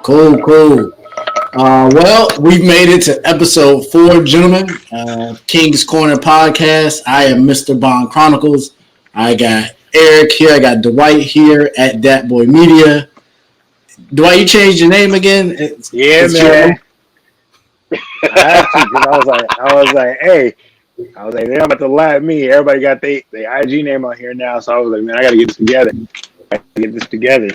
Cool. Well, we've made it to episode 4, gentlemen. King's Corner podcast. I am Mr. Bond Chronicles. I got Eric here. I got Dwight here at Dat Boy Media. Dwight, you changed your name again? Man. I had to because I was like, they're about to laugh at me. Everybody got their IG name on here now, so I was like, man, I got to get this together.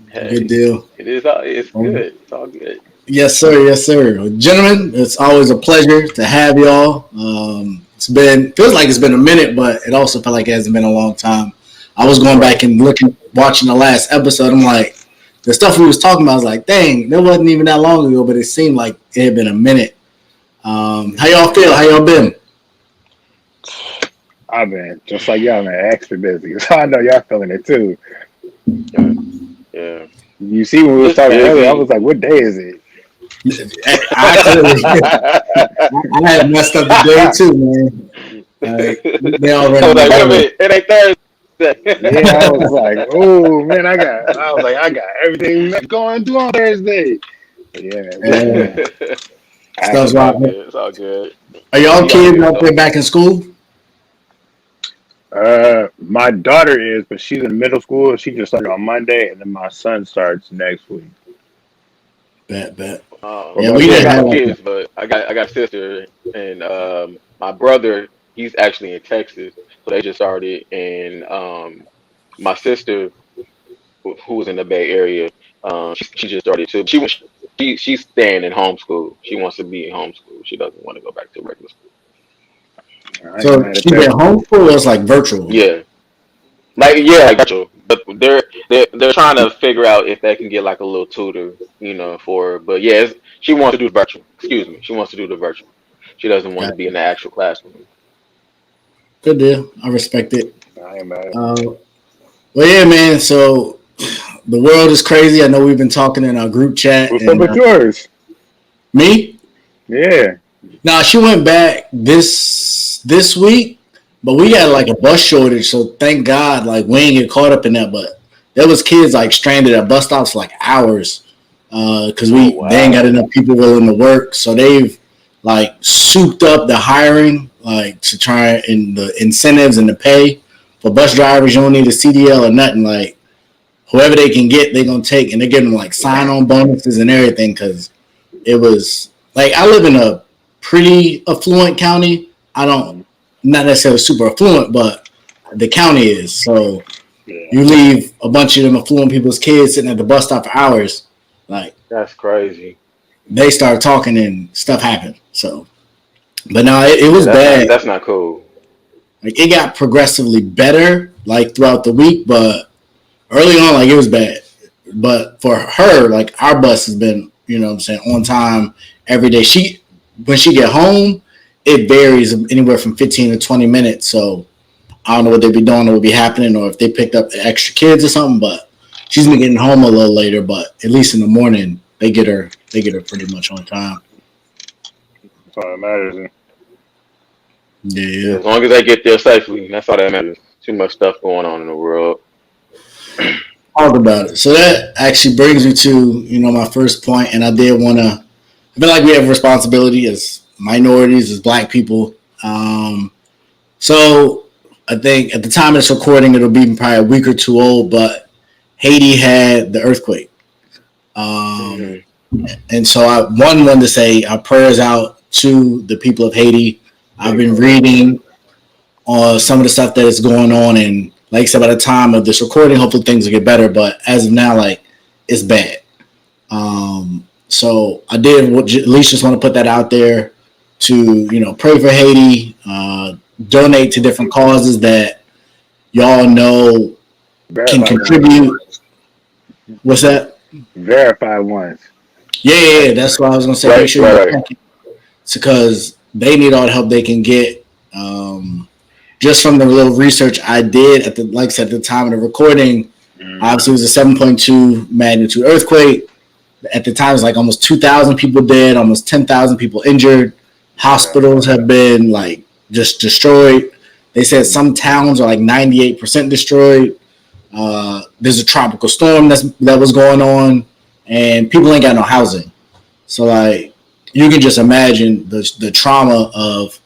Hey, Good deal. It's good. It's all good. Yes, sir. Gentlemen, it's always a pleasure to have y'all. Feels like it's been a minute, but it also felt like it hasn't been a long time. I was going back and watching the last episode. I'm like, the stuff we was talking about, I was like, dang, that wasn't even that long ago, but it seemed like it had been a minute. How y'all feel? How y'all been? I've been just like y'all, man, extra busy. So I know y'all feeling it too. Yeah. You see, when we were talking earlier, I was like, what day is it? I had messed up the day too, man. They already. I was like, wait a minute, it ain't Thursday. Yeah, I was like, oh man, I got everything going through on Thursday. Yeah, man. Stuff's right. It's all good. Are y'all kids out there back in school? My daughter is, but she's in middle school. She just started on Monday, and then my son starts next week. Bet. Yeah, we didn't have kids, but I got a sister, and my brother, he's actually in Texas, so they just started. And my sister, who was in the Bay Area, she just started too. She's staying in homeschool. She wants to be in homeschool. She doesn't want to go back to regular school. So she's at homeschool, or it's like virtual? Yeah, like virtual. But they're trying to figure out if they can get like a little tutor, for her. But yeah, she wants to do virtual. Excuse me, she wants to do the virtual. She doesn't want to be in the actual classroom. Good deal. I respect it. I ain't mad. Well, yeah, man. So the world is crazy. I know we've been talking in our group chat. What's up with yours? Me? Yeah. Nah, she went back this week, but we had like a bus shortage, so thank God, like we ain't get caught up in that. But there was kids like stranded at bus stops for like hours, because they ain't got enough people willing to work, so they've like souped up the hiring, like to try and the incentives and the pay for bus drivers. You don't need a CDL or nothing. Like whoever they can get, they're gonna take, and they're giving them like sign-on bonuses and everything. Because it was like I live in a pretty affluent county. Not necessarily super affluent, but the county is. So you leave a bunch of them affluent people's kids sitting at the bus stop for hours. Like that's crazy. They started talking and stuff happened. So, but no, it was bad. That's not cool. Like it got progressively better like throughout the week, but early on, like it was bad. But for her, like our bus has been, on time every day. When she get home, it varies anywhere from 15 to 20 minutes. So I don't know what they be doing or what be happening, or if they picked up the extra kids or something. But she's been getting home a little later. But at least in the morning, they get her pretty much on time. That's all that matters. Yeah. As long as they get there safely, that's all that matters. Too much stuff going on in the world. Talk about it. So that actually brings me to my first point, and I did want to. I feel like we have a responsibility as minorities, as Black people. So I think at the time of this recording, it'll be probably a week or two old, but Haiti had the earthquake. And so I wanted to say our prayers out to the people of Haiti. I've been reading on some of the stuff that is going on, and like I said, by the time of this recording, hopefully things will get better. But as of now, like it's bad. So I did at least just want to put that out there to pray for Haiti, donate to different causes that y'all know can contribute. What's that? Verified ones. Yeah, that's what I was gonna say. Make sure it's because they need all the help they can get. Just from the little research I did at the time of the recording, obviously it was a 7.2 magnitude earthquake. At the time, it was like almost 2,000 people dead, almost 10,000 people injured. Hospitals have been like just destroyed. They said some towns are like 98% destroyed. There's a tropical storm that was going on. and people ain't got no housing. So like you can just imagine the trauma of.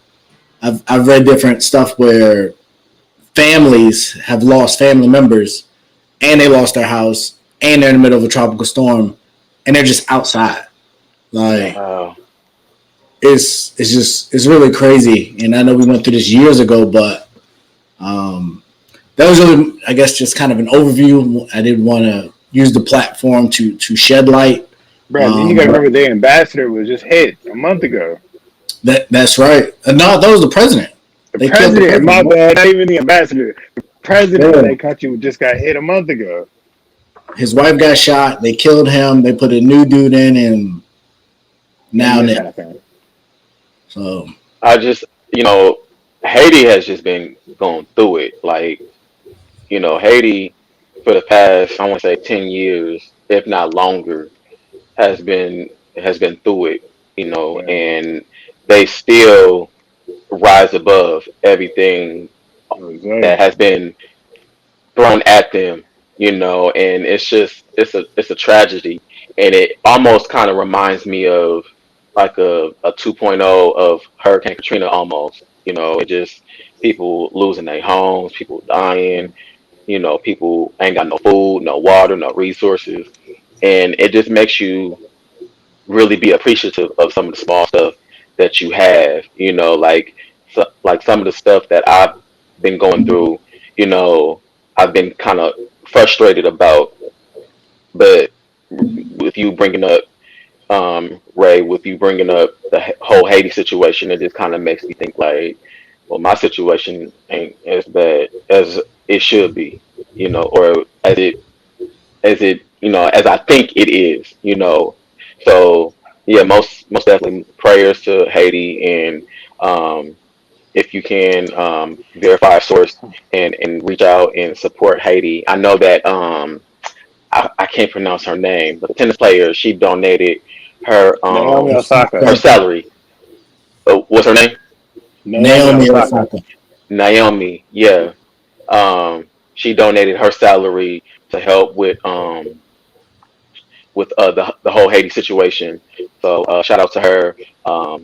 I've read different stuff where families have lost family members and they lost their house and they're in the middle of a tropical storm and they're just outside. Like Wow. it's really crazy. And I know we went through this years ago, but that was really, I guess, just kind of an overview. I didn't want to use the platform to shed light. Bro, then you gotta But remember the ambassador was just hit a month ago. that's right. No, that was the president. The They killed the president, my president. bad, not even the ambassador. The president of Yeah. that country just got hit a month ago. His wife got shot. They killed him. They put a new dude in, and And now this that. happened. So I just, Haiti has just been going through it. Like, Haiti for the past, I want to say 10 years, if not longer, has been has been through it, Yeah. and they still rise above everything that Exactly. has been thrown at them, and it's a tragedy, and it almost kind of reminds me of like a 2.0 of Hurricane Katrina almost, it just people losing their homes, people dying, people ain't got no food, no water, no resources, and it just makes you really be appreciative of some of the small stuff that you have, like some of the stuff that I've been going through, you know, I've been kind of frustrated about, but with you bringing up, Ray, with you bringing up the whole Haiti situation, it just kind of makes me think like, well, my situation ain't as bad as it should be, or as I think it is, So yeah, most definitely prayers to Haiti, and um, if you can verify a source and reach out and support Haiti. I know that I can't pronounce her name, but the tennis player, she donated her Naomi um Osaka. her salary. What's her name? Naomi Naomi Osaka. Osaka. Naomi. Yeah. She donated her salary to help with the whole Haiti situation. So shout out to her.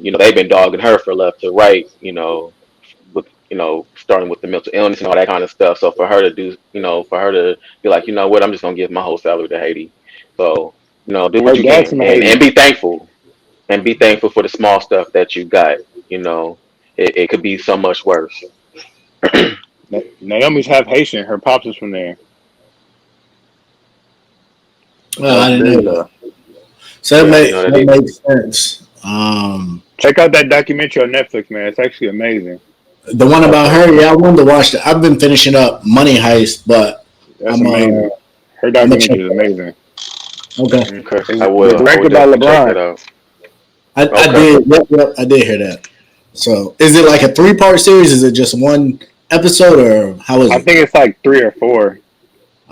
They've been dogging her for left to right. With starting with the mental illness and all that kind of stuff. So for her to for her to be like, what, I'm just gonna give my whole salary to Haiti. So do what Her you dad's can, from and Haiti. be thankful for the small stuff that you got. It could be so much worse. Naomi's half Haitian. Her pops is from there. Well, I That's didn't big know that. though. So Yeah, I didn't know that that either. makes sense. Check out that documentary on Netflix, man. It's actually amazing. The one about Okay, her, yeah, I wanted to watch that. I've been finishing up Money Heist, but That's I'm amazing. Her I'm gonna check documentary is that. amazing. Okay, okay, It's I will directed by definitely check that LeBron. out. I Okay. did. Yep, I did hear that. So, is it like a 3-part series? Is it just one episode, or how is I it? think it's like 3 or 4,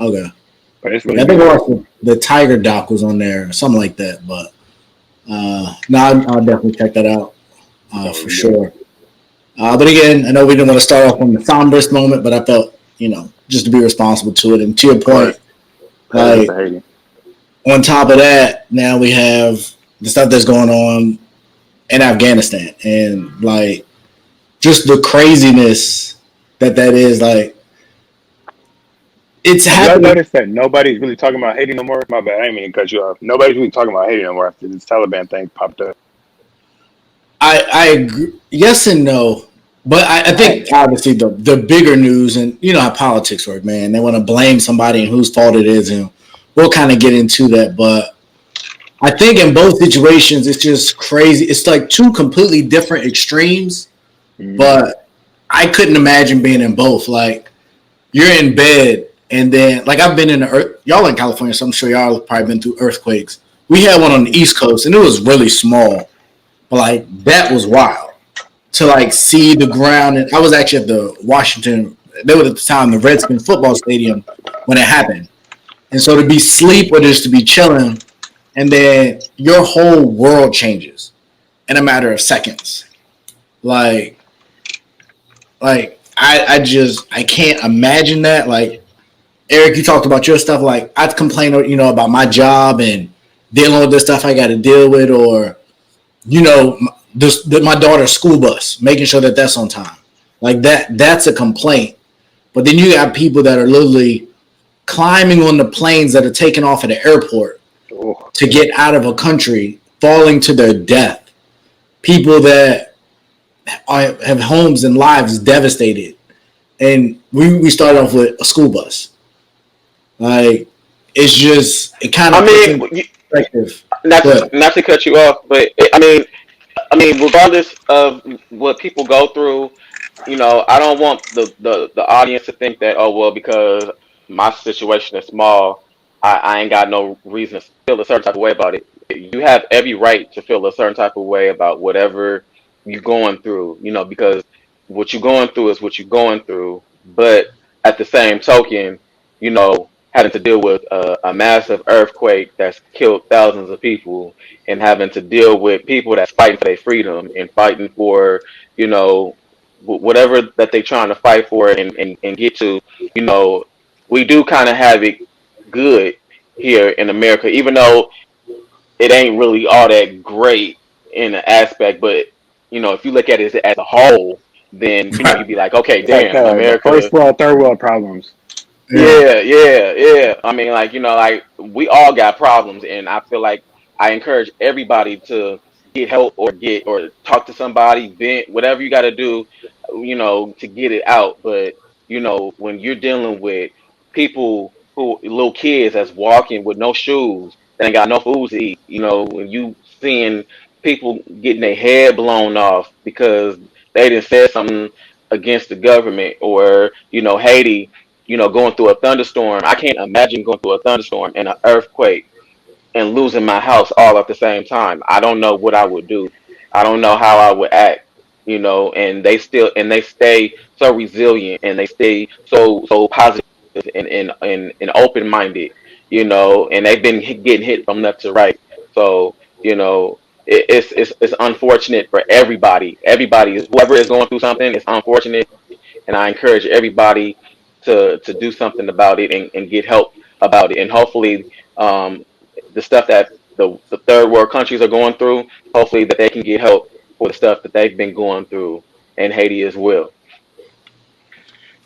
Okay, but it's yeah, really I think I good. watched the Tiger doc was on there, or something like that. But no, I'll definitely check that out That for was good. sure. But again, I know we didn't want to start off on the somberest moment, but I felt just to be responsible to it. And to your Right. point, Prayers like to Haiti. on top of that, now we have the stuff that's going on in Afghanistan, and like just the craziness that is. Like it's Have y'all happening. noticed that nobody's really talking about Haiti no more? My bad, I didn't mean to cut you off. Nobody's really talking about Haiti no more after this Taliban thing popped up. I agree, yes and no, but I think obviously the bigger news, and you know how politics work, man. They want to blame somebody and whose fault it is, and we'll kind of get into that. But I think in both situations, it's just crazy. It's like two completely different extremes, Mm-hmm. but I couldn't imagine being in both. Like you're in bed, and then like I've been in the earth. Y'all in California, so I'm sure y'all have probably been through earthquakes. We had one on the East Coast, and it was really small, but like that was wild to like see the ground. And I was actually at the Washington. They were at the time the Redskins football stadium when it happened, and so to be sleep or just to be chilling, and then your whole world changes in a matter of seconds. Like, I just I can't imagine that. Like Eric, you talked about your stuff. Like I complain, about my job and dealing with the stuff I got to deal with, or my daughter's school bus, making sure that that's on time. Like that's a complaint. But then you got people that are literally climbing on the planes that are taking off at the airport Oh, to get out of a country, falling to their death. People that have homes and lives devastated. And we started off with a school bus. Like, it kind I of puts mean, in perspective. But not to cut you off, but I mean, regardless of what people go through, I don't want the audience to think that, oh well, because my situation is small, I ain't got no reason to feel a certain type of way about it. You have every right to feel a certain type of way about whatever you're going through, because what you're going through is what you're going through. But at the same token, having to deal with a massive earthquake that's killed thousands of people, and having to deal with people that's fighting for their freedom and fighting for, you know, whatever that they're trying to fight for and get to, you know, we do kind of have it good here in America, even though it ain't really all that great in the aspect. But if you look at it as a whole, then you'd be like, okay, it's like damn, the first America. world, third world problems. yeah, Yeah, yeah, yeah. I mean, like, like we all got problems, and I feel like I encourage everybody to get help or talk to somebody, vent, whatever you got to do, to get it out. But, when you're dealing with people little kids that's walking with no shoes, they ain't got no food to eat, when you seeing people getting their head blown off because they didn't say something against the government, or, Haiti, going through a thunderstorm. I can't imagine going through a thunderstorm and an earthquake and losing my house all at the same time. I don't know what I would do. I don't know how I would act, and they stay so resilient, and they stay so positive and open minded, and they've been getting hit from left to right. So, it's unfortunate for everybody. Everybody is whoever is going through something. It's unfortunate, and I encourage everybody to do something about it and get help about it. And hopefully, the stuff that the third world countries are going through, hopefully that they can get help for the stuff that they've been going through in Haiti as well.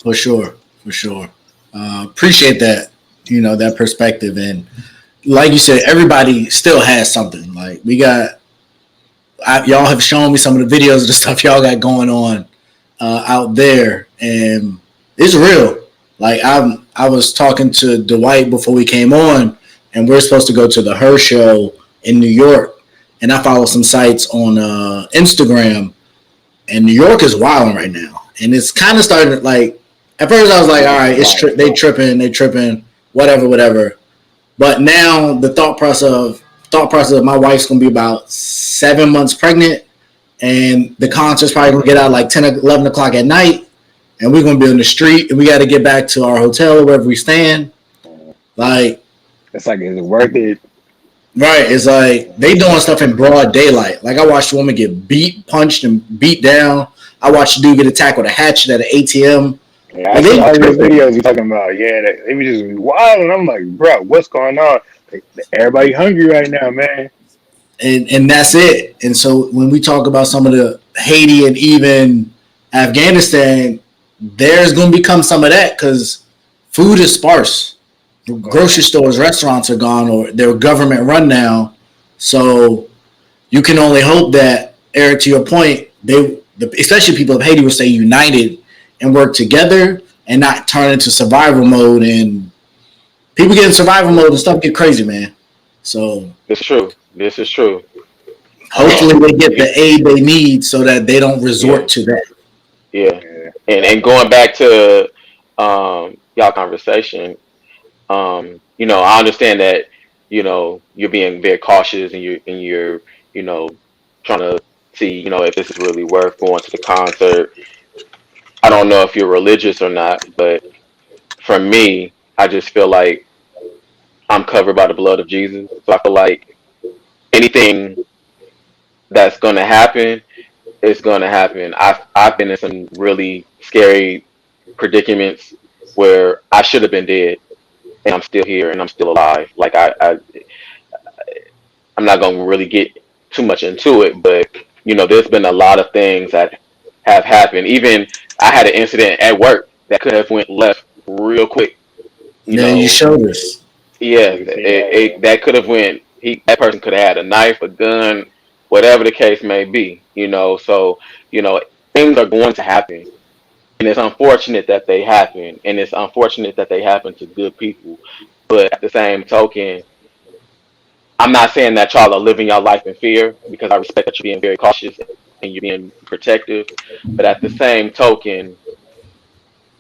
for sure, for sure. Appreciate that, that perspective. And like you said, everybody still has something. Like y'all have shown me some of the videos of the stuff y'all got going on out there, and it's real. Like I was talking to Dwight before we came on, and we're supposed to go to the Her Show in New York, and I follow some sites on Instagram, and New York is wilding right now, and it's kind of starting like. At first, I was like, "All right, they tripping, whatever, whatever." But now the thought process of my wife's gonna be about 7 months pregnant, and the concert's probably gonna get out like 10 or 11 o'clock at night, and we're gonna be on the street, and we got to get back to our hotel or wherever we stand. Like, It's like, is it worth it? right? It's like they doing stuff in broad daylight. Like I watched a woman get beat, punched, and beat down. I watched a dude get attacked with a hatchet at an ATM. Yeah, I Like see they all these tripping. videos you talking about. Yeah, they be just wild, and I'm like, bro, what's going on? Like, everybody hungry right now, man. And that's it. And so when we talk about some of the Haiti and even Afghanistan, there's going to become some of that because food is sparse. Grocery stores, restaurants are gone, or they're government run now. So you can only hope that, Eric, to your point, especially people of Haiti, will stay united and work together and not turn into survival mode. And people get in survival mode and stuff get crazy, man. So It's true. This is true. hopefully they get You, the aid they need so that they don't yeah, resort to that. yeah, Yeah, and going back to y'all conversation, I understand that, you're being very cautious, and you're you know trying to see, if this is really worth going to the concert. I don't know if you're religious or not, but for me, I just feel like I'm covered by the blood of Jesus. So I feel like anything that's gonna happen is gonna happen. I've been in some really scary predicaments where I should have been dead, and I'm still here, and I'm still alive. Like, I'm not gonna really get too much into it, but there's been a lot of things that have happened. Even I had an incident at work that could have went left real quick. You Yeah, you know, showed us. yeah, You seen that? Yeah. that could have went. That person could have had a knife, a gun, whatever the case may be. So you know things are going to happen, and it's unfortunate that they happen, and it's unfortunate that they happen to good people. But at the same token, I'm not saying that y'all are living your life in fear, because I respect that you're being very cautious and you're being protective. But at the same token,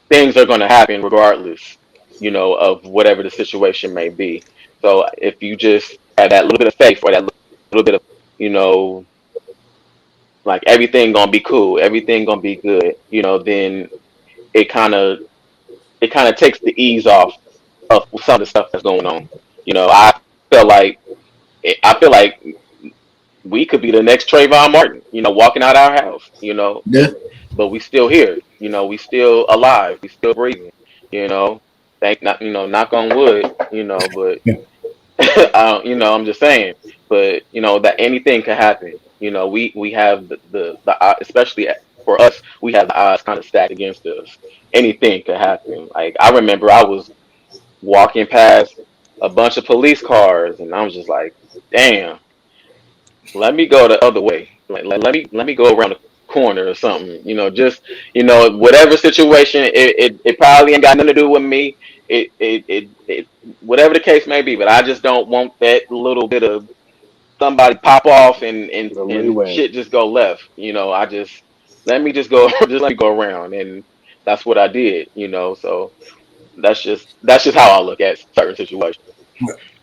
things are going to happen regardless, of whatever the situation may be. So if you just have that little bit of faith, or that little bit of, you know, like everything gonna be cool, everything gonna be good, then it kind of it kind of takes the ease off of some of the stuff that's going on. I feel like I feel like we could be the next Trayvon Martin, walking out our house, Yeah. but we still here, we still alive, we still breathing, you know. Thank not, knock on wood, but I'm just saying, but that anything could happen. We have the especially for us, we have the odds kind of stacked against us. Anything could happen. Like I remember, I was walking past a bunch of police cars, and I was just like, damn, let me go the other way. Like let me go around the corner or something. Just whatever situation, it probably ain't got nothing to do with me. It whatever the case may be, but I just don't want that little bit of somebody pop off and The leeway. shit just go left. I just let me just go just let me go around, and that's what I did. So that's just how I look at certain situations.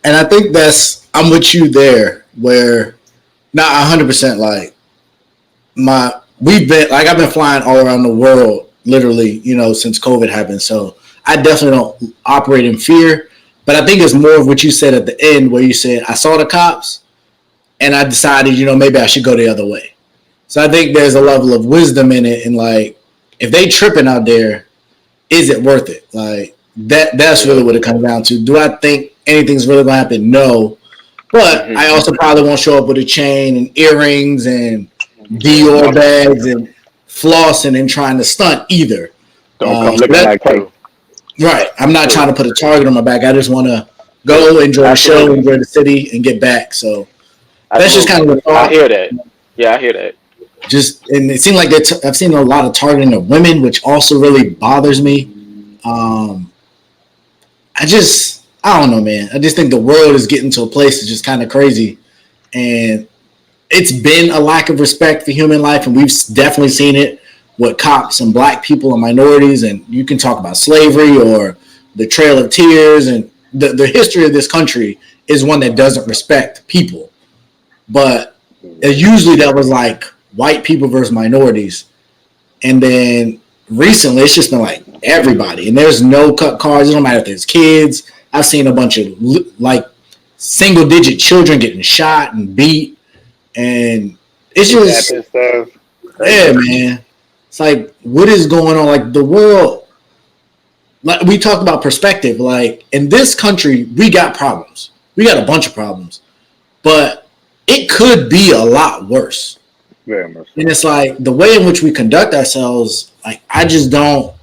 And I think I'm with you there, where not 100% like we've been like I've been flying all around the world literally, since COVID happened. So I definitely don't operate in fear, but I think it's more of what you said at the end, where you said I saw the cops and I decided, maybe I should go the other way. So I think there's a level of wisdom in it, and like if they tripping out there, is it worth it? Like that's really Yeah. what it comes down to. Do I think anything's really gonna happen? No. But Hmm. I also probably won't show up with a chain and earrings and Yeah. Dior bags and flossing and trying to stunt either. Don't come So looking that like Tay. True. right. I'm not trying True. to put a target on my back. I just want to True. go enjoy the show, Absolutely. enjoy the city, and get back. So that's just kind Absolutely. of the I thought. hear that. Yeah, I hear that. Just and it seemed like I've seen a lot of targeting of women, which also really bothers me. Um, I don't know, man. I just think the world is getting to a place that's just kind of crazy, and it's been a lack of respect for human life, and we've definitely seen it with cops and black people and minorities. And you can talk about slavery or the Trail of Tears, and the history of this country is one that doesn't respect people. But usually that was like white people versus minorities, and then recently it's just been like everybody. And there's no cut cards. It don't matter if there's kids. I've seen a bunch of like single digit children getting shot and beat, and it's just Kidnapping stuff. yeah, Crazy. man. It's like what is going on? Like the world. Like we talked about perspective. Like in this country, we got problems. We got a bunch of problems, but it could be a lot worse. Very much And so. it's like the way in which we conduct ourselves. Like I just don't.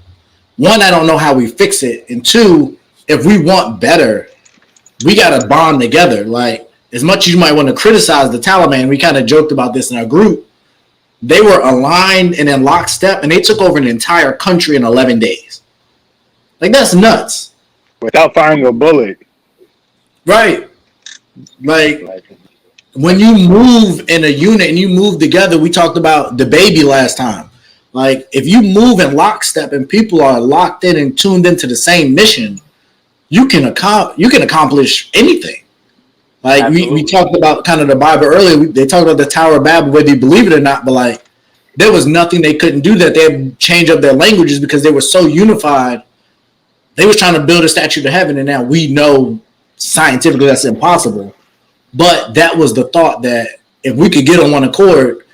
One, I don't know how we fix it, and two, if we want better, we got to bond together. Like as much as you might want to criticize the Taliban, we kind of joked about this in our group. They were aligned and in lockstep, and they took over an entire country in 11 days. Like that's nuts, Without firing a bullet. right? Like Like, when you move in a unit and you move together, we talked about the baby last time. Like if you move in lockstep and people are locked in and tuned into the same mission, you can accomplish anything. Like we Absolutely. talked about kind of the Bible earlier. They talked about the Tower of Babel, whether you believe it or not. But like there was nothing they couldn't do that they had to change up their languages because they were so unified. They was trying to build a statue to heaven, and now we know scientifically that's impossible. But that was the thought that if we could get on one accord,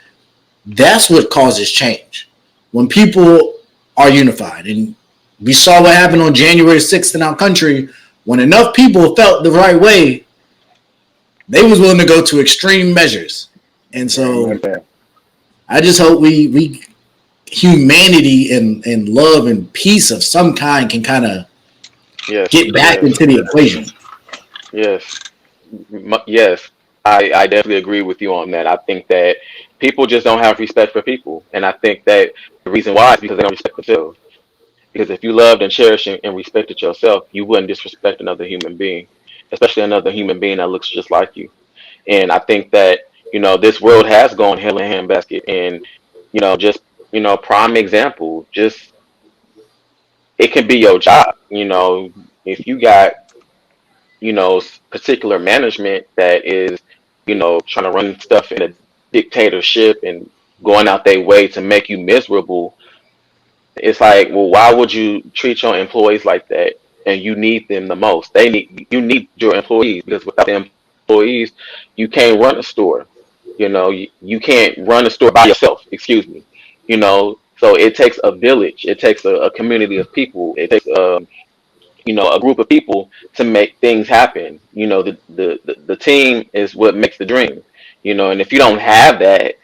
that's what causes change. When people are unified. And we saw what happened on January 6th in our country. When enough people felt the right way, they was willing to go to extreme measures. And Very so much so. I just hope we humanity and love and peace of some kind can kind of Yes, get back yes, into the equation. yes, yes. I definitely agree with you on that. I think that people just don't have respect for people, and I think that the reason why is because they don't respect themselves. Because if you loved and cherished and respected yourself, you wouldn't disrespect another human being, especially another human being that looks just like you. And I think that, this world has gone hell in a handbasket. And, just, prime example, just it can be your job. If you got, particular management that is, trying to run stuff in a dictatorship and going out their way to make you miserable, it's like, well, why would you treat your employees like that? And you need them the most. You need your employees because without the employees, you can't run a store. You can't run a store by yourself. Excuse me. So it takes a village. It takes a community of people. It takes a group of people to make things happen. The team is what makes the dream. And if you don't have that,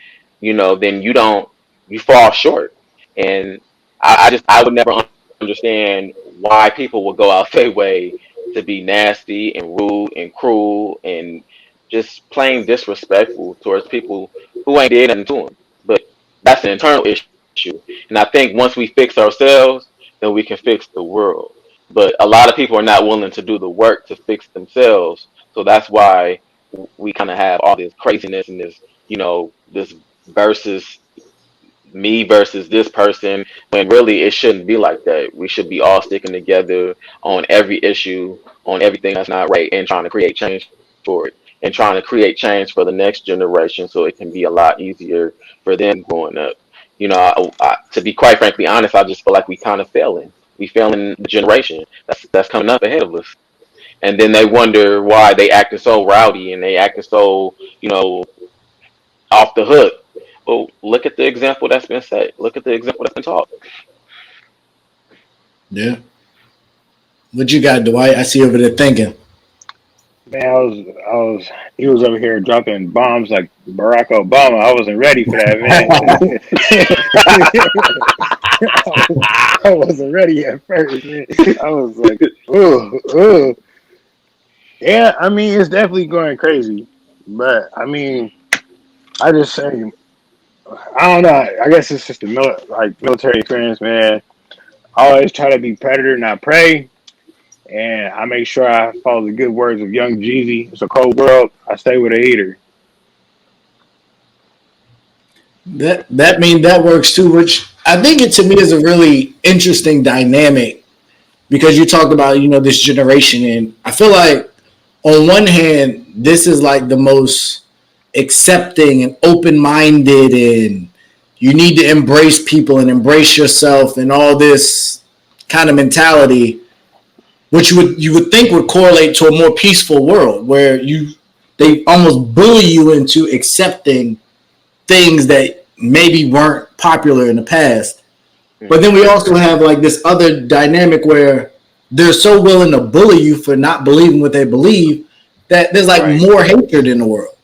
then you fall short. And I would never understand why people would go out their way to be nasty and rude and cruel and just plain disrespectful towards people who ain't did nothing to them. But that's an internal issue. And I think once we fix ourselves, then we can fix the world. But a lot of people are not willing to do the work to fix themselves. So that's why we kind of have all this craziness and this versus me versus this person, when really it shouldn't be like that. We should be all sticking together on every issue, on everything that's not right, and trying to create change for it, and trying to create change for the next generation so it can be a lot easier for them growing up. To be quite frankly honest, I just feel like we kind of failing. We failing the generation that's coming up ahead of us, and then they wonder why they acting so rowdy and they acting so off the hook. Well, look at the example that's been set. Look at the example that's been taught. Yeah. What you got, Dwight? I see you over there thinking. Man, he was over here dropping bombs like Barack Obama. I wasn't ready for that, man. I wasn't ready at first, man. I was like, oh, oh. Yeah, I mean, it's definitely going crazy. But, I mean, I just say, I don't know. I guess it's just military experience, man. I always try to be predator, not prey. And I make sure I follow the good words of Young Jeezy. It's a cold world. I stay with a heater. That mean that works too, which I think it to me is a really interesting dynamic because you talked about this generation, and I feel like on one hand this is like the most accepting and open minded, and you need to embrace people and embrace yourself and all this kind of mentality, which you would think would correlate to a more peaceful world where they almost bully you into accepting things that maybe weren't popular in the past. But then we also have like this other dynamic where they're so willing to bully you for not believing what they believe that there's like Right, more hatred in the world.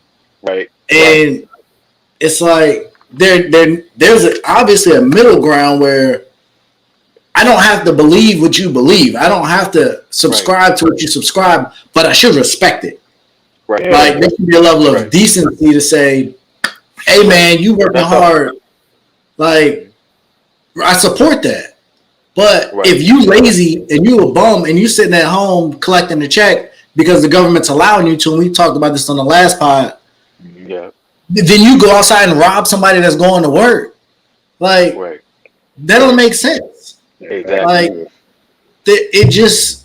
right, right, And it's like there's obviously a middle ground where I don't have to believe what you believe. I don't have to right, subscribe to what you subscribe, but I should respect it. right, Yeah, Like there should be a level of right, decency to say, "Hey, right. man, you working That's all. hard. Like Mhm. I support that." But Right. if you lazy and you a bum and you sitting at home collecting the check because the government's allowing you to, and we talked about this on the last pod, Yeah. then you go outside and rob somebody that's going to work. Like Right. that don't Right. make sense. yeah, facts, Exactly. Like nigga.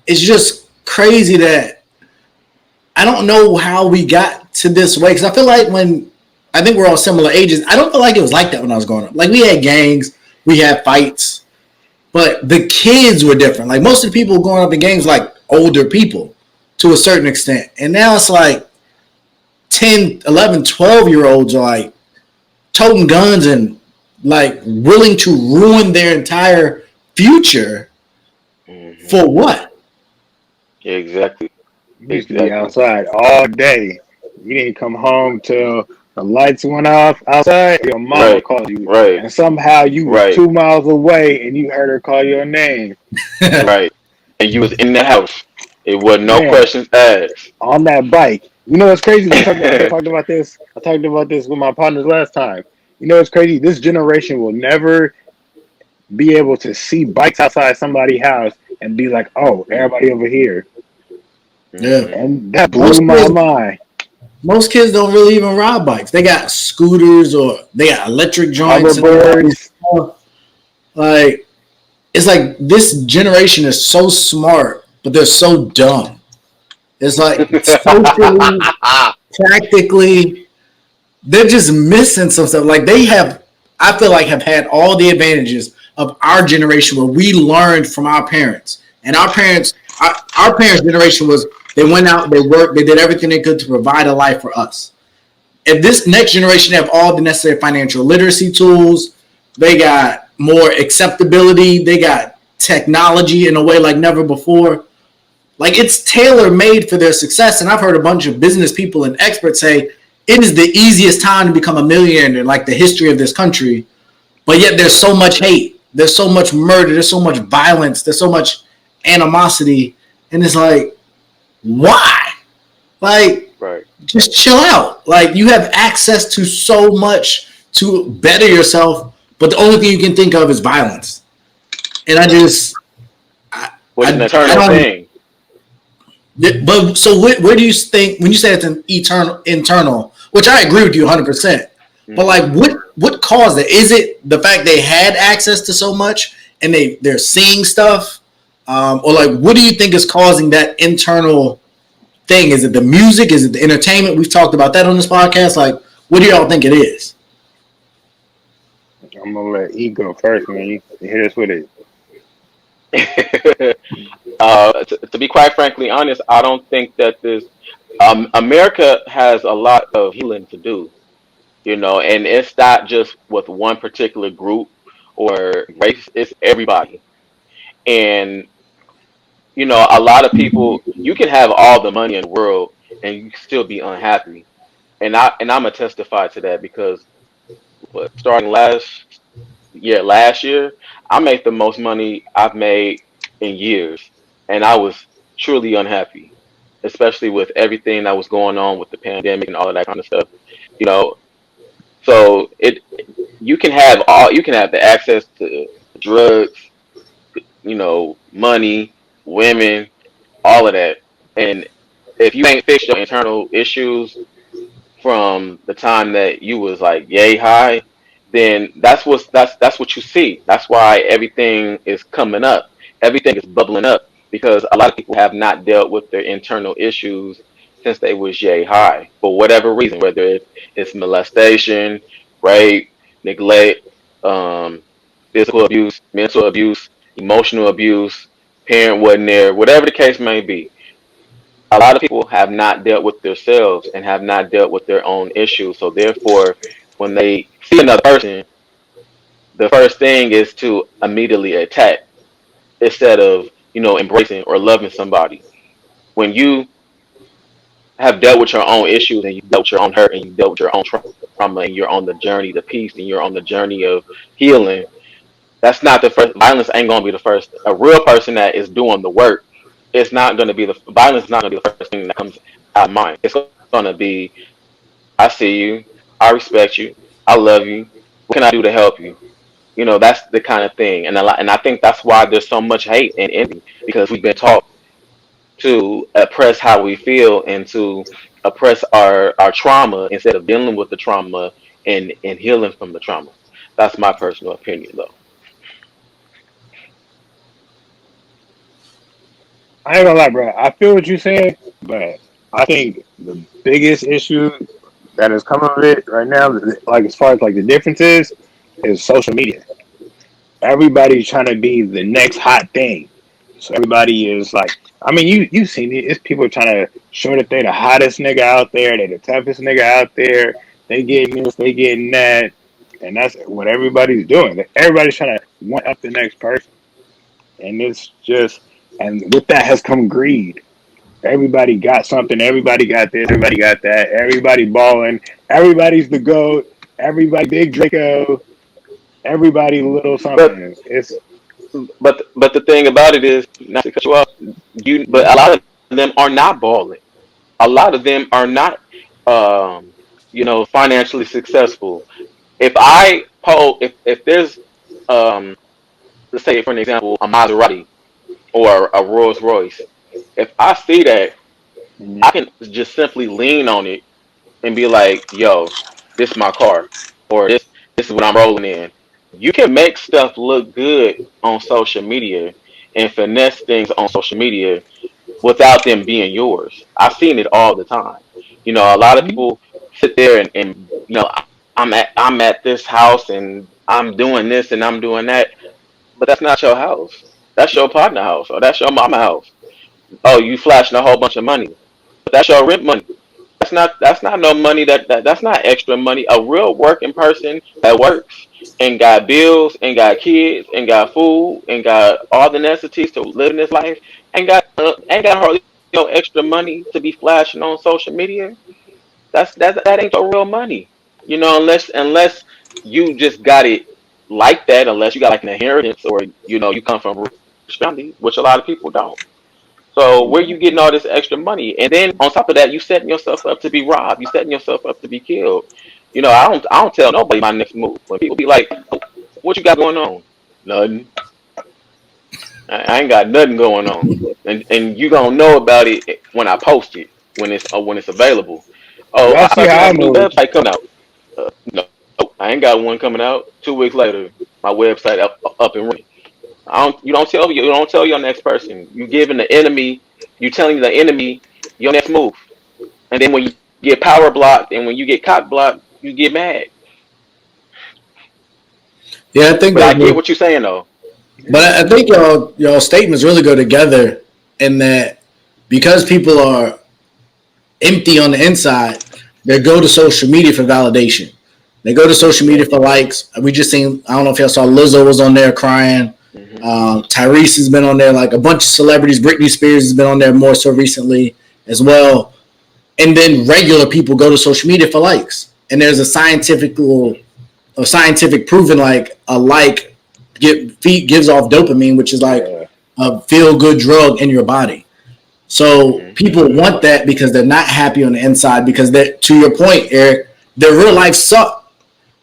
it's just crazy that I don't know how we got to this way. Because I feel like when I think we're all similar ages, I don't feel like it was like that when I was growing up. Like we had gangs, we had fights, but the kids were different. Like most of the people growing up in gangs were like older people to a certain extent. And now it's like 10, 11, 12 year olds are like toting guns and like willing to ruin their entire future Hmm. for what? Exactly. You used to be Exactly. outside all day. You didn't come home till the lights went off outside. Your mama Right. called you, Right. and somehow you was Right. 2 miles away and you heard her call your name. Right. And you was in the house. It was no Man, questions asked. on that bike. You know what's crazy? I talked about this. I talked about this with my partners last time. You know what's crazy? This generation will never be able to see bikes outside somebody's house and be like, "Oh, everybody over here," Yeah. Hmm. and that blew Most my kids, mind. most kids don't really even ride bikes. They got scooters or they got electric joints and all this Hoverboards. stuff. Like it's like this generation is so smart, but they're so dumb. It's like socially, practically, they're just missing some stuff. Like they have, I feel like, have had all the advantages of our generation where we learned from our parents. And our parents' generation was they went out, they worked, they did everything they could to provide a life for us. If this next generation have all the necessary financial literacy tools, they got more acceptability, they got technology in a way like never before. Like it's tailor made for their success. And I've heard a bunch of business people and experts say it is the easiest time to become a millionaire in like the history of this country. But yet there's so much hate, there's so much murder, there's so much violence, there's so much animosity. And it's like, why? Like, Right. just chill out. Like you have access to so much to better yourself, but the only thing you can think of is violence. And I just Which is an I eternal don't. thing. But so where do you think when you say it's an eternal internal, which I agree with you 100%. But Hmm. like what caused it? Is it the fact they had access to so much and they're seeing stuff, or like what do you think is causing that internal thing? Is it the music? Is it the entertainment? We've talked about that on this podcast. Like, what do y'all think it is? I'm gonna let E go first, man. You hit us with it. To be quite frankly honest, I don't think that this America has a lot of healing to do, and it's not just with one particular group or race, it's everybody. And a lot of people, you can have all the money in the world and you can still be unhappy. And I'm gonna testify to that because starting last year, I made the most money I've made in years, and I was truly unhappy, especially with everything that was going on with the pandemic and all of that kind of stuff. You know, so you can have the access to drugs, money, women, all of that, and if you ain't fixed your internal issues from the time that you was like yay high, then that's what you see. That's why everything is coming up. Everything is bubbling up because a lot of people have not dealt with their internal issues since they was yay high for whatever reason, whether it's molestation, rape, neglect, um, physical abuse, mental abuse, emotional abuse, parent wasn't there, whatever the case may be. A lot of people have not dealt with themselves and have not dealt with their own issues. So therefore, when they see another person, the first thing is to immediately attack instead of, embracing or loving somebody. When you have dealt with your own issues and you dealt with your own hurt and you dealt with your own trauma and you're on the journey to peace and you're on the journey of healing, that's not the first. Violence ain't gonna be the first. A real person that is doing the work, it's not gonna be the violence. Is not gonna be the first thing that comes out of mind. It's gonna be, I see you, I respect you, I love you. What can I do to help you? That's the kind of thing, and I think that's why there's so much hate and envy because we've been taught to oppress how we feel and to oppress our trauma instead of dealing with the trauma and healing from the trauma. That's my personal opinion, though. I ain't gonna lie, bro. I feel what you're saying, but I think the biggest issue that is coming of it right now, like as far as like the differences, is social media. Everybody's trying to be the next hot thing. So everybody is like, I mean, you've seen it. It's people trying to show that they're the hottest nigga out there, they're the toughest nigga out there. They getting this, they getting that, and that's what everybody's doing. Everybody's trying to one up the next person, and it's just, and with that has come greed. Everybody got something. Everybody got this. Everybody got that. Everybody balling. Everybody's the GOAT. Everybody big Draco. Everybody little But something. It's but the thing about it is, not to cut you off, but a lot of them are not balling. A lot of them are not, um, financially successful. If I poll, if there's, um, let's say for an example, a Maserati or a Rolls Royce, if I see that, I can just simply lean on it and be like, "Yo, this is my car," or this is what I'm rolling in. You can make stuff look good on social media and finesse things on social media without them being yours. I've seen it all the time. A lot of people sit there and I'm at this house and I'm doing this and I'm doing that, but that's not your house. That's your partner house or that's your mama house. Oh, you flashing a whole bunch of money, but that's your rent money. That's not no money that's not extra money. A real working person that works and got bills and got kids and got food and got all the necessities to live in this life ain't got hardly no extra money to be flashing on social media. That ain't your real money. Unless you just got it like that, unless you got like an inheritance or you come from a rich family, which a lot of people don't. So where you getting all this extra money? And then on top of that, you setting yourself up to be robbed. You setting yourself up to be killed. I don't tell nobody my next move. When people be like, "What you got going on?" Nothing. I ain't got nothing going on. And you gonna know about it when I post it when it's available. Oh, y'all I see thought you how I had a new move. website coming out. No, I ain't got one coming out. 2 weeks later, my website up and running. You don't tell your next person. You giving the enemy. You telling the enemy your next move, and then when you get power blocked and when you get cock blocked, you get mad. Yeah, I think But I that. get what you're saying though. But I think y'all statements really go together in that because people are empty on the inside, they go to social media for validation. They go to social Hmm. media for likes. We just seen. I don't know if y'all saw Lizzo was on there crying. Hmm. Tyrese has been on there. Like a bunch of celebrities. Britney Spears has been on there more so recently as well. And then regular people go to social media for likes. And there's a scientific proven like a like gives off dopamine, which is like Yeah. a feel good drug in your body. So Hmm. people want that because they're not happy on the inside because that to your point, Eric, their real life suck.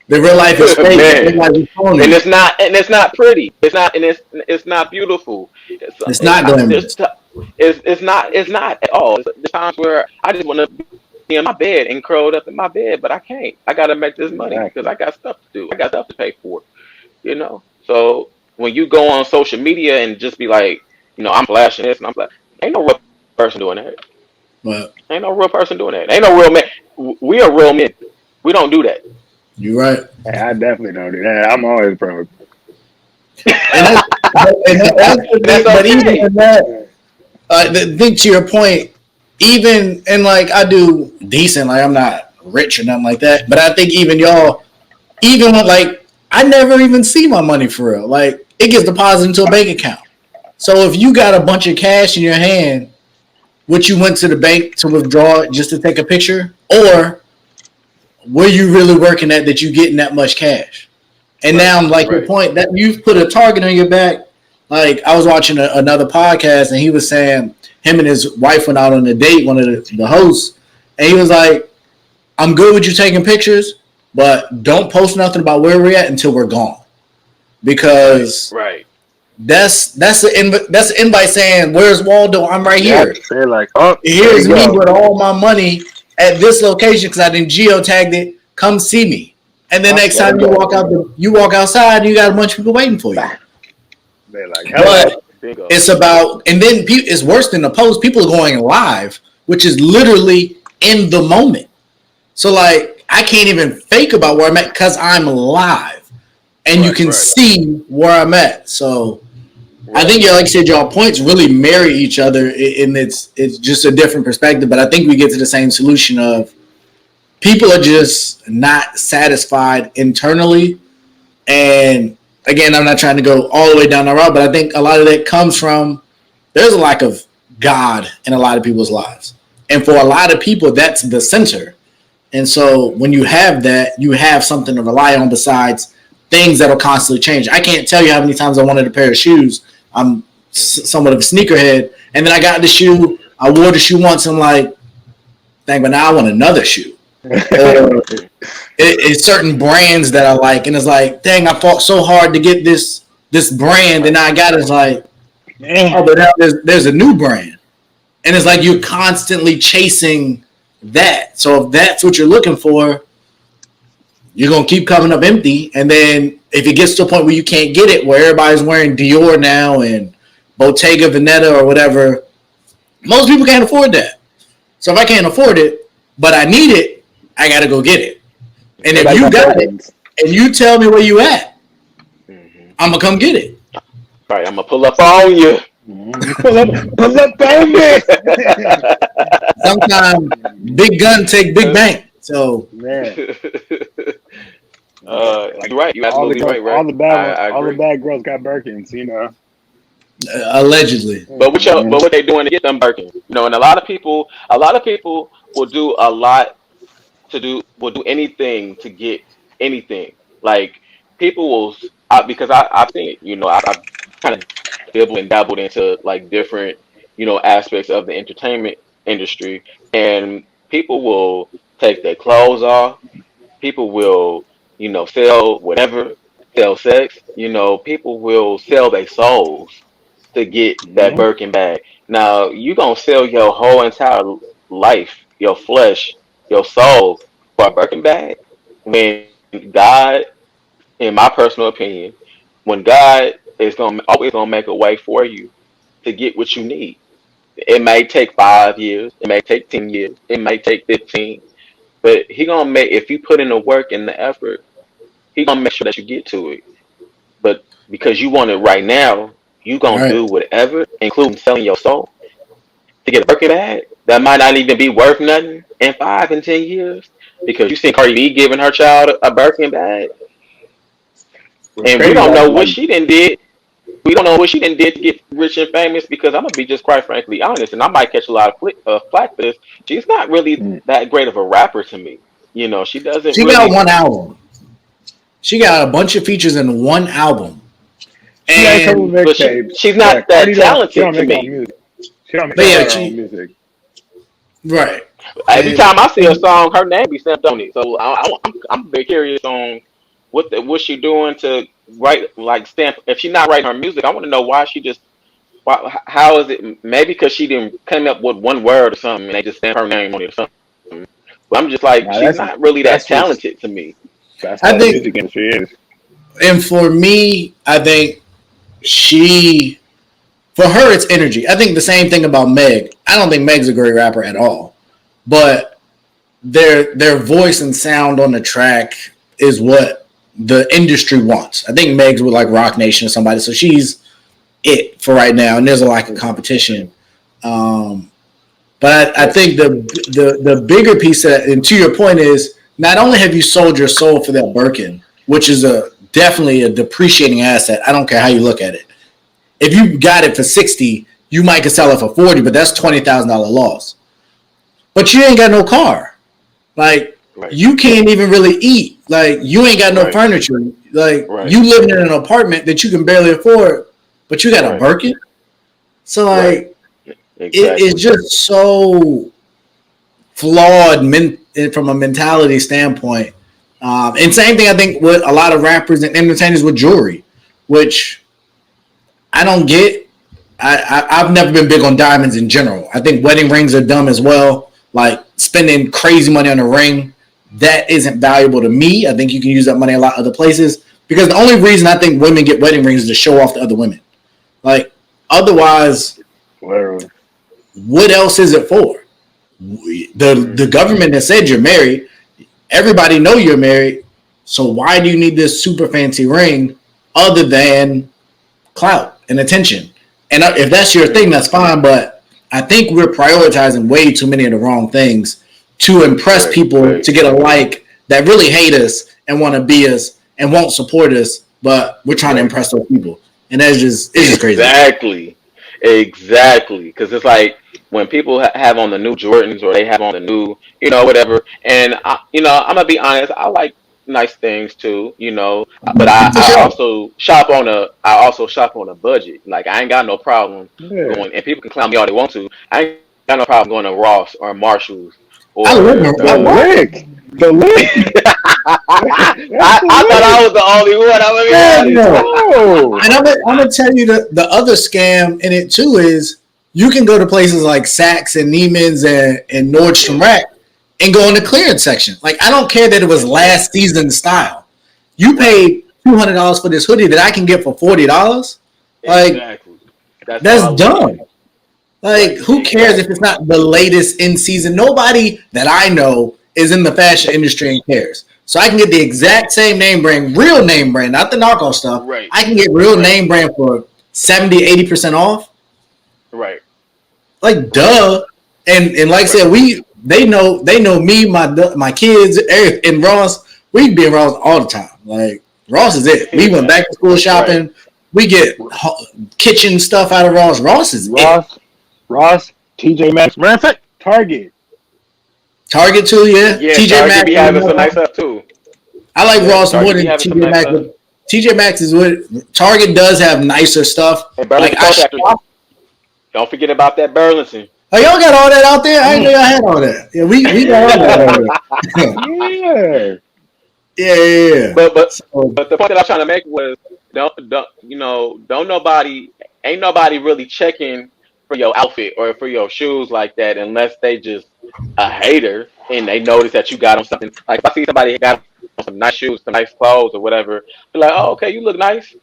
Their real life is fake. Their real Man, life is and phony. it's not pretty. It's not beautiful. It's It's it's not ti- there's glamorous. ti- it's not at all. There's times where I just want to be in my bed and curled up in my bed, but I can't. I got to make this money because Exactly. I got stuff to do. I got stuff to pay for. So when you go on social media and just be like, I'm flashing this and I'm flashing, ain't no real person doing that. But Ain't no real person doing that. Ain't no real man. We are real men. We don't do that. you're right. Hey, I definitely don't do that. I'm always broke. And that's that's the And that's thing. But even okay. in that, think to your point, even and like I do decent, like I'm not rich or nothing like that. But I think even y'all, even when like I never even see my money for real. Like it gets deposited into a bank account. So if you got a bunch of cash in your hand, which you went to the bank to withdraw it just to take a picture, or were you really working at that you getting that much cash? And Right, now, like your right. point, that you've put a target on your back. Like I was watching another podcast, and he was saying him and his wife went out on a date. One of the hosts, and he was like, "I'm good with you taking pictures, but don't post nothing about where we're at until we're gone, Right, because right. that's an invite saying, "Where's Waldo? I'm right Yep. here. They're like, oh, there Here's you me go. with all my money at this location because I didn't geotagged it. Come see me." And then Oh, next there time you go. you walk outside, you got a bunch of people waiting for you. Bah. They're like, hello. But Bingo. it's about, and then it's worse than the post. People are going live, which is literally in the moment. So like, I can't even fake about where I'm at because I'm live, and you Right, can right, see where I'm at. So I right. think, yeah, like you said, y'all points really marry each other, and it's just a different perspective. But I think we get to the same solution of people are just not satisfied internally. And again, I'm not trying to go all the way down the route, but I think a lot of that comes from there's a lack of God in a lot of people's lives. And for a lot of people, that's the center. And so when you have that, you have something to rely on besides things that'll constantly change. I can't tell you how many times I wanted a pair of shoes. I'm somewhat of a sneakerhead. And then I got the shoe. I wore the shoe once. And I'm like, dang, but now I want another shoe. Or it's certain brands that I like. And it's like, dang, I fought so hard to get this brand. And now I got it. It's like, oh, but now there's a new brand. And it's like you're constantly chasing that. So if that's what you're looking for, you're going to keep coming up empty. And then if it gets to a point where you can't get it, where everybody's wearing Dior now and Bottega Veneta or whatever, most people can't afford that. So if I can't afford it, but I need it, I got to go get it. And if you got it and you tell me where you at, I'm going to come get it. Right, I'm going to pull up on you. Pull up on me. Sometimes big gun take big bank. So man, you're right. You're absolutely right. All the bad girls got Birkins, you know. Allegedly. But what they doing to get them Birkins? You know, and a lot of people will do a lot will do anything to get anything. Like people will, because I've seen it. You know, I've kind of dibbled and dabbled into like different, you know, aspects of the entertainment industry, and people will take their clothes off. People will, you know, sell whatever, sell sex. You know, people will sell their souls to get that Mm-hmm. Birkin bag. Now you gonna sell your whole entire life, your flesh, your soul for a Birkin bag? When God, in my personal opinion, when God is gonna always gonna make a way for you to get what you need. It may take 5 years, it may take 10 years, it may take 15, but he gonna make if you put in the work and the effort, he gonna make sure that you get to it. But because you want it right now, you gonna Right. do whatever, including selling your soul, to get a Birkin bag that might not even be worth nothing in 5 and 10 years. Because you see Cardi B giving her child a Birkin bag, What's and we crazy don't about know it, what like, she didn't did. We don't know what she didn't did to get rich and famous. Because I'm gonna be just quite frankly honest, and I might catch a lot of flack for this. She's not really mm, that great of a rapper to me. You know, she doesn't She got really. one album. She got a bunch of features in one album. she got a couple of And But mixtapes, she's but not that Cardi don't. She talented don't to make her own me. music. She don't make but all yeah, her own she music. right. Every And time I see a song, her name be stamped on it. So I'm very curious on what's she doing to write like stamp. If she's not writing her music, I want to know why she just how is it? Maybe because she didn't come up with one word or something, and they just stamp her name on it or something. But I'm just like, Nah, she's not really that that's just talented to me. that's I how the think music industry is. and for me, I think she for her it's energy. I think the same thing about Meg. I don't think Meg's a great rapper at all. But their voice and sound on the track is what the industry wants. I think Meg's with like Rock Nation or somebody, so she's it for right now, and there's a lack of competition. Um, but I think the bigger piece of that, and to your point is not only have you sold your soul for that Birkin, which is a definitely a depreciating asset. I don't care how you look at it. If you got it for 60, you might could sell it for 40, but that's $20,000 loss. But you ain't got no car. Like Right, you can't even really eat. Like you ain't got no right, furniture. Like right, you living in an apartment that you can barely afford, but you got a right, Birkin. So right. like it's Exactly. just so flawed from a mentality standpoint. And same thing I think with a lot of rappers and entertainers with jewelry, which I don't get. I've never been big on diamonds in general. I think wedding rings are dumb as well. Like spending crazy money on a ring, that isn't valuable to me. I think you can use that money a lot other places. Because the only reason I think women get wedding rings is to show off to other women. Like otherwise, Literally. what else is it for? The government has said you're married. Everybody know you're married. So why do you need this super fancy ring other than clout and attention? And if that's your thing, that's fine. But I think we're prioritizing way too many of the wrong things to impress Right, people right. to get a like that really hate us and want to be us and won't support us. But we're trying to Right. impress those people, and that's just it's just crazy. Exactly. Exactly, because it's like when people have on the new Jordans or they have on the new, whatever. And I'm gonna be honest, I like nice things too, but For sure. I also shop on a budget. Like I ain't got no problem Yeah. going, and people can clown me all they want to. I ain't got no problem going to Ross or Marshalls I live or The lick. The lick. That's the I thought I lick. was the only one. I'm gonna be Yeah, honest. no. No. And I'm gonna tell you the other scam in it too is you can go to places like Saks and Neiman's and Nordstrom Yeah, Rack and go in the clearance section. Like I don't care that it was that's it. last season style. You Right. paid $200 for this hoodie that I can get for $40. Like Exactly. That's how that's I look at dumb. it. Like Right. who cares if it's Exactly. not the latest in season? Nobody that I know is in the fashion industry and cares. So I can get the exact same name brand, real name brand, not the knockoff stuff. Right. I can get real Right. name brand for 70, 80% off. Right. Like Right. duh. And like I Right. said, they know me, my kids, and Ross. We be in Ross all the time. Like Ross is it. We went back to school Right. shopping. We get kitchen stuff out of Ross. Ross is it. Ross. Ross. TJ Maxx. Matter of fact, Target. Target too, yeah. Yeah, TJ Target Maxx be is having some another nice one. stuff too. I like Yeah, Ross more Target be than having some TJ nice Maxx. stuff. But TJ Maxx is what Target does have nicer stuff. And Like Burlington I Coat Factory. shop. Don't forget about that Burlington. Oh, y'all got all that out there? I didn't know Mm. y'all had all that. Yeah, we got all that out Yeah. there. Yeah. Yeah, yeah, yeah. but So, but the point that I'm trying to make was don't nobody ain't nobody really checking for your outfit or for your shoes like that unless they just a hater and they notice that you got on something. Like if I see somebody got on some nice shoes, some nice clothes or whatever, be like, oh okay, you look nice.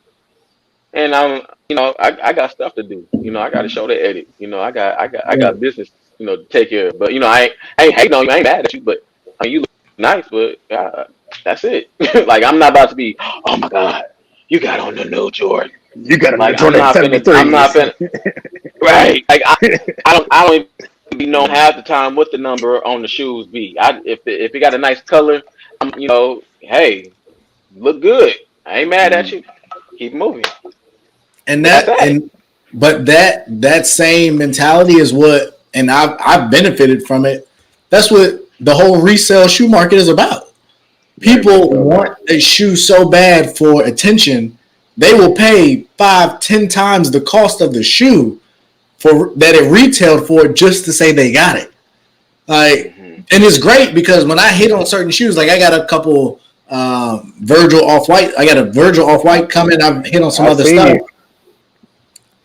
And I got stuff to do. I got to show the edit. I yeah. got business, to take care of. But I ain't hating on you. I ain't mad at you. But you look nice. But that's it. Like I'm not about to be. Oh my God, you got on the new Jordan. You got on the Like Jordan I'm not 73s. finna. Right. Like I don't even be knowing half the time what the number on the shoes be. If it got a nice color, hey, look good. I ain't mad at Mm. you. Keep moving. And But that's that that. and but that same mentality is what, and I've benefited from it. That's what the whole resale shoe market is about. Very much People so, man. want a shoe so bad for attention, they will pay 5, 10 times the cost of the shoe for that it retailed for just to say they got it. Like, Hmm. and it's great because when I hit on certain shoes, like I got a couple Virgil off white. I got a Virgil off white coming. I've hit on some I other seen stuff. it.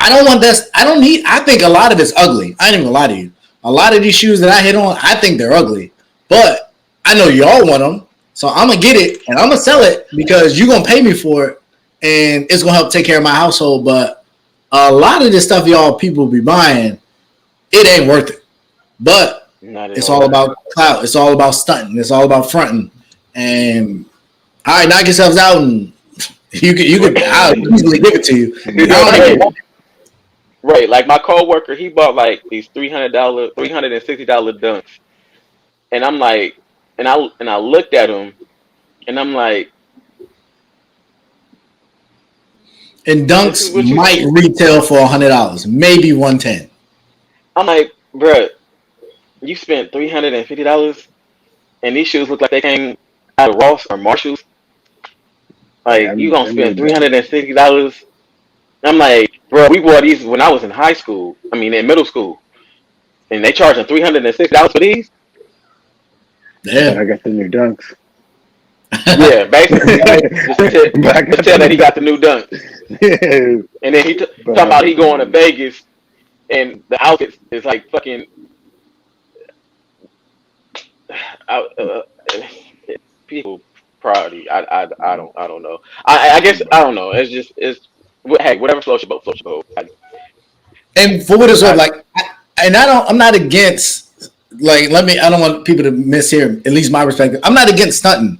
I don't want this. I don't need. I think a lot of it's ugly. I ain't even gonna lie to you. A lot of these shoes that I hit on, I think they're ugly. But I know y'all want them, so I'm gonna get it and I'm gonna sell it because you're gonna pay me for it, and it's gonna help take care of my household. But a lot of this stuff y'all people be buying, it ain't worth it. But Not at it's all all. about clout. It's all about stunting. It's all about fronting. And all right, knock yourselves out and you could I'll Right. easily give it to you. And I don't even Right. Right. Like my coworker, he bought like these $360 dunks, and I'm like, and I looked at him, and I'm like, and this is dunks what you. might retail for $100, maybe 110. I'm like, bruh, you spent $350, and these shoes look like they came out of Ross or Marshalls. Hey, Like you gonna I spend need three that. hundred and sixty dollars? I'm like, bro, we wore these when I was in high school. I mean, in middle school, and they charging $360 for these. But Yeah. I got the new dunks. Yeah, basically, But I just got the tell that new he got the dunks. new dunks, Yeah. and then But talking I about got he the going to new dunks. Vegas, and the outfit is like fucking out. People priority. I don't know. I guess I don't know. Hey, whatever floats your boat, floats your boat. And for what it's worth, I like, I'm not against, like, I don't want people to mishear, at least my perspective. I'm not against stunting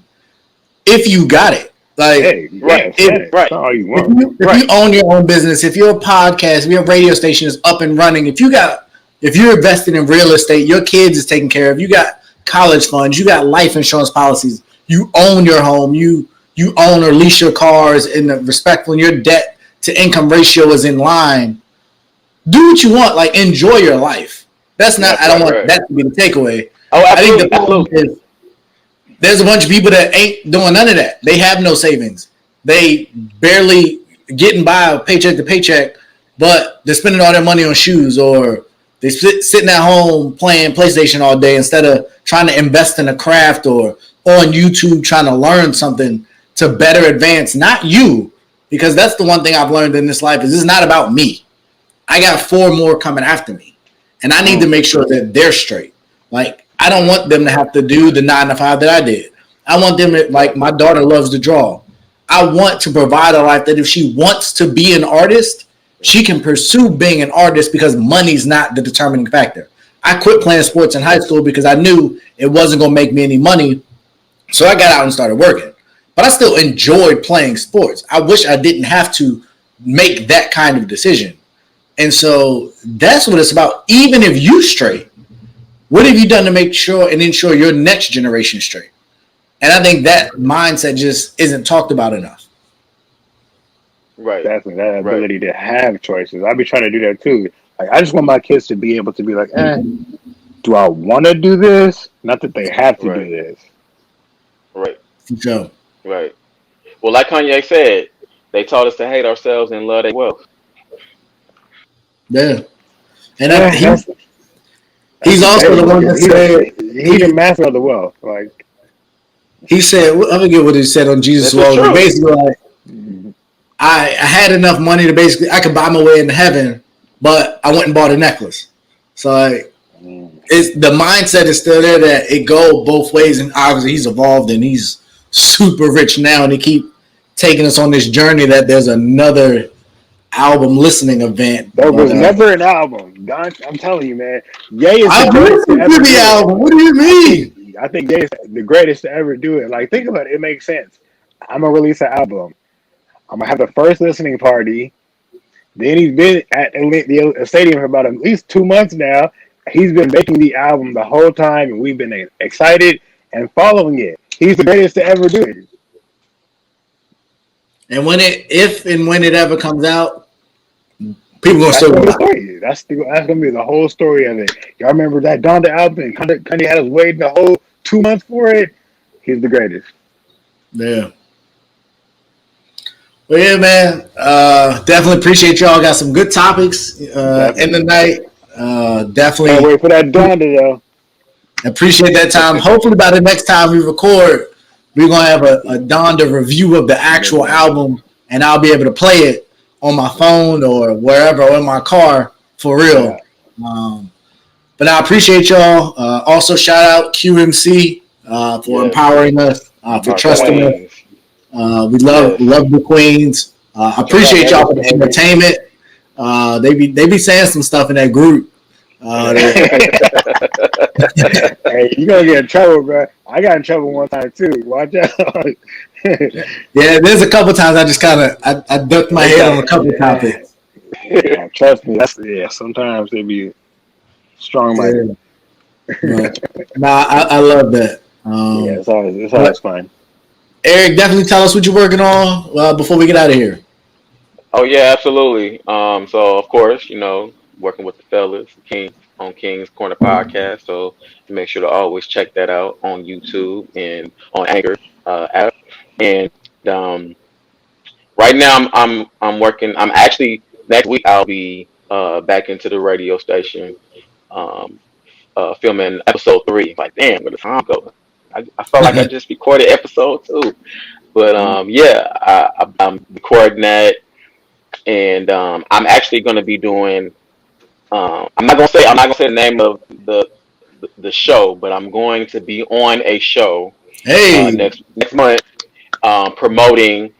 if you got it. Like, Hey, yeah, right, stunt it. if right, Stunt all you if want. you if you right. own your own business, if your podcast, if your radio station is up and running, if you're invested in real estate, your kids is taken care of, you got college funds, you got life insurance policies, you own your home, you own or lease your cars in the respectful, and your debt to income ratio is in line. do what you want. Like enjoy your life. That's not. Yep. I don't want Right. that to be the takeaway. Oh, I think the absolutely, problem absolutely. is there's a bunch of people that ain't doing none of that. They have no savings. They barely getting by paycheck to paycheck, but they're spending all their money on shoes or they sitting at home playing PlayStation all day instead of trying to invest in a craft or on YouTube trying to learn something to better advance. Not you, because that's the one thing I've learned in this life is it's not about me. I got four more coming after me, and I need to make sure that they're straight. Like I don't Right, want them to have to do the 9 to 5 that I did. I want them to, like right, my daughter loves to draw. I want to provide a life that if she wants to be an artist, she can pursue being an artist because money's not the determining factor. I quit playing right, sports in high school because I knew it wasn't going to make me any money. So I got out and started working. But I still enjoyed playing sports. I wish I didn't have to make that kind of decision. And so that's what it's about. Even if you straight, what have you done to make sure and ensure your next generation is straight? And I think that mindset just isn't talked about enough. right, Definitely that right, ability to have choices. I be trying to do that too. Like I just want my kids to be able to be like, do I want to do this? Not that they have to do right, this. right, So right. Well, like Kanye said, they taught us to hate ourselves and love their wealth. yeah, and Yeah, that's he's also the debatable one because that said he's a master of the wealth. Like, he said I forget what he said on Jesus This is Walk, but true. basically like I had enough money to basically I could buy my way into heaven, but I went and bought a necklace. So like mm, it's the mindset is still there that it go both ways, and obviously he's evolved and he's super rich now, and he keep taking us on this journey that there's another album listening event. there But was never an album. God, I'm telling you, man. Ye is the I've greatest to listened to ever the do it. album. What do you I think mean? I think Ye is the greatest to ever do it. Like, think about it. It makes sense. I'm gonna release an album. I'm gonna have the first listening party. Then he's been at the stadium for about at least 2 months now. He's been making the album the whole time, and we've been excited and following it. He's the greatest to ever do it. And when it, if and when it ever comes out, people gonna That's still gonna go be the buy. story. That's gonna be the whole story of it. Y'all remember that Donda album? And Kanye had us waiting the whole 2 months for it. He's the greatest. Yeah. Well, yeah, man. Definitely appreciate y'all. Got some good topics in the Definitely. night. Can't Definitely wait for that Donda though. appreciate that time. Hopefully, by the next time we record, we're gonna have a Donda review of the actual album, and I'll be able to play it on my phone or wherever or in my car for real. Yeah. Um, but I appreciate y'all. Also, shout out QMC for Yes, empowering us, for our trusting us. queens. We love Yes. the Queens. I Check out appreciate y'all Menace for the Behavior. entertainment. They be saying some stuff in that group. That, Hey, you gonna get in trouble, bro. I got in trouble one time too. Watch out. yeah, there's a couple times I just kind of I ducked my We head got on a couple Yeah. topics. Oh, trust me, that's yeah. Sometimes they be strong minded. Yeah, but nah, I love that. Yeah, it's But always fun. Eric, definitely tell us what you're working on before we get out of here. Oh yeah, absolutely. So of course, working with the fellas, King on King's Corner podcast. So make sure to always check that out on YouTube and on Anchor app. And right now, I'm working. I'm actually next week I'll be back into the radio station, um, filming episode 3. Like, damn, where the time go? I felt like I just recorded episode 2, but yeah, I'm recording that, and I'm actually going to be doing. I'm not gonna say the name of the show, but I'm going to be on a show Hey, next month, promoting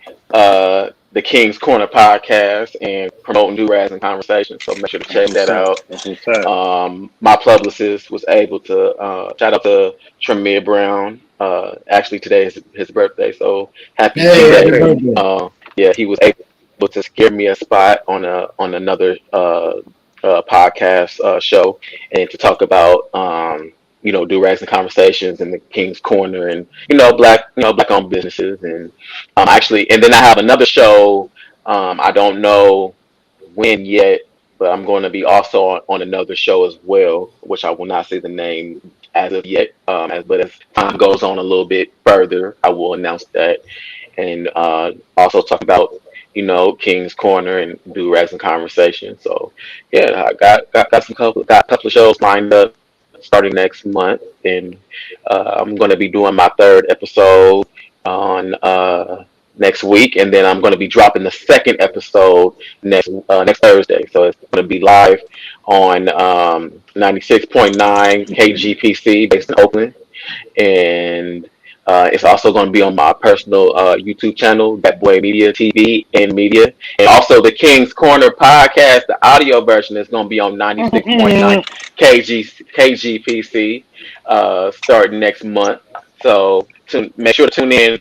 the King's Corner podcast and promoting Do Rags and Conversations. So make sure to That's check what's that up. out. That's what's up. My publicist was able to shout out to Tremere Brown. Actually, today is his birthday, so happy Happy B hey, happy Day. birthday. birthday! Yeah, he was able to secure me a spot on another podcast show, and to talk about do rags and conversations in the King's Corner, and black owned businesses, and actually, and then I have another show. I don't know when yet, but I'm going to be also on another show as well, which I will not say the name as of yet. But as time goes on a little bit further, I will announce that, and also talk about King's Corner and do rags and conversation. So yeah, I got got a couple of shows lined up starting next month, and I'm going to be doing my third episode on next week, and then I'm going to be dropping the second episode next Thursday. So it's going to be live on 96.9 KGPC based in Oakland, and it's also going to be on my personal YouTube channel, That Boy Media TV and Media, and also the King's Corner podcast. The audio version is going to be on 96.9 KGPC starting next month. So make sure to tune in.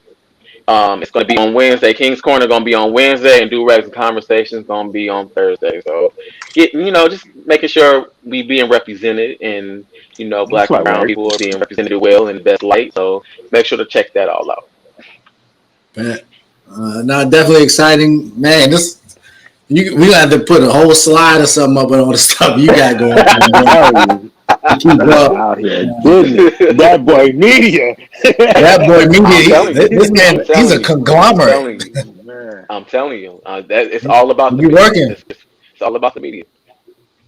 It's going to be on Wednesday. King's Corner going to be on Wednesday, and Do Rags and Conversations going to be on Thursday. So, just making sure we being represented, and black and brown people are being represented well in the best light. So, make sure to check that all out. No, definitely exciting, man. We gonna have to put a whole slide or something up with all the stuff you got going on. Keep out here, That Boy Media. That Boy Media. This man, he's a conglomerate. I'm telling you, it's all about the media. Working. It's all about the media.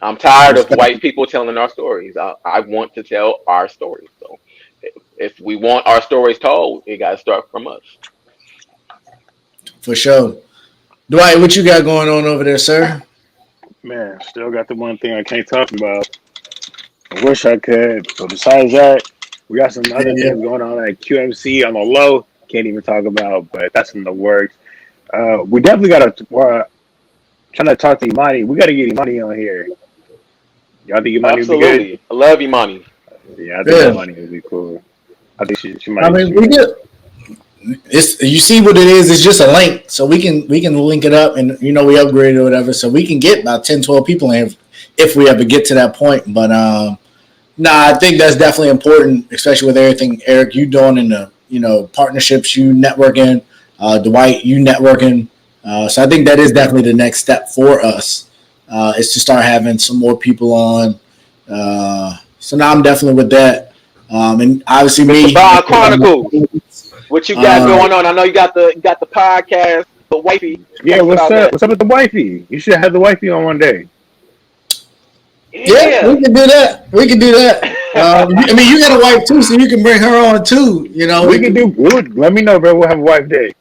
I'm tired of white people telling our stories. I want to tell our stories. So, if we want our stories told, it got to start from us. For sure. Dwight, what you got going on over there, sir? Man, still got the one thing I can't talk about. I wish I could, but besides that, we got some other things going on at QMC on the low. Can't even talk about, but that's in the works. We definitely got to trying to talk to Imani. We got to get Imani on here. Y'all think Imani would be good? I love Imani. Yeah, I think Imani would be cool. I think she might. I mean, we get. You see what it is. It's just a link, so we can link it up, and we upgrade or whatever, so we can get about 10, 12 people in if we ever get to that point. But I think that's definitely important, especially with everything, Eric, you doing in the partnerships, you networking, Dwight, you networking. So I think that is definitely the next step for us, is to start having some more people on. So now I'm definitely with that. And obviously me. Bob Chronicles. What you got going on? I know you got the podcast, the wifey. Yeah, what's up? What's up with the wifey? You should have the wifey on one day. Yeah, we can do that. I mean, you got a wife too, so you can bring her on too. We can do good. Let me know, bro. We'll have a wife day.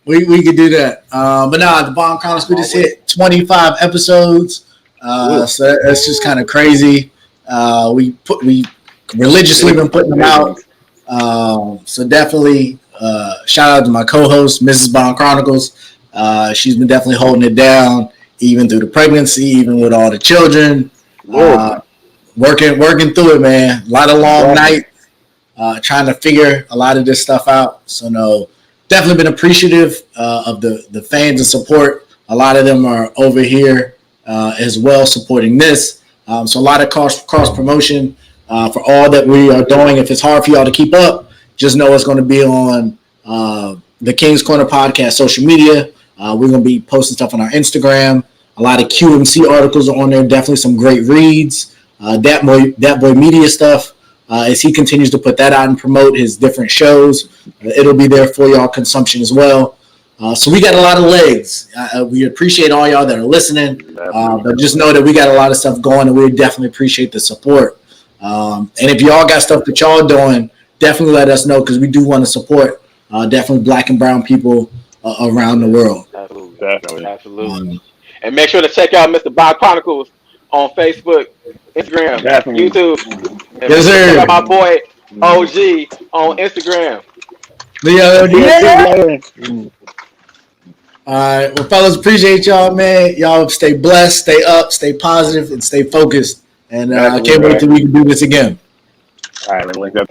We could do that. But the Bomb Chronicles, we just hit 25 episodes. So that's just kind of crazy. We religiously been putting them out. So definitely shout out to my co-host, Mrs. Bomb Chronicles. She's been definitely holding it down, even through the pregnancy, even with all the children. Working through it, man. A lot of long nights, trying to figure a lot of this stuff out. So no, definitely been appreciative of the fans and support. A lot of them are over here as well supporting this. So a lot of cross promotion for all that we are doing. If it's hard for y'all to keep up, just know it's going to be on the King's Corner podcast social media. We're going to be posting stuff on our Instagram. A lot of QMC articles are on there. Definitely some great reads. That boy media stuff. As he continues to put that out and promote his different shows, it'll be there for y'all consumption as well. So we got a lot of legs. We appreciate all y'all that are listening. But just know that we got a lot of stuff going, and we definitely appreciate the support. And if y'all got stuff that y'all doing, definitely let us know, because we do want to support definitely black and brown people around the world. Absolutely. And make sure to check out Mr. Bob Chronicles on Facebook, Instagram, YouTube. And yes, sir. Check out my boy OG on Instagram. All right. Well, fellas, appreciate y'all, man. Y'all stay blessed, stay up, stay positive, and stay focused. And I can't wait till we can do this again. All right, let's link up.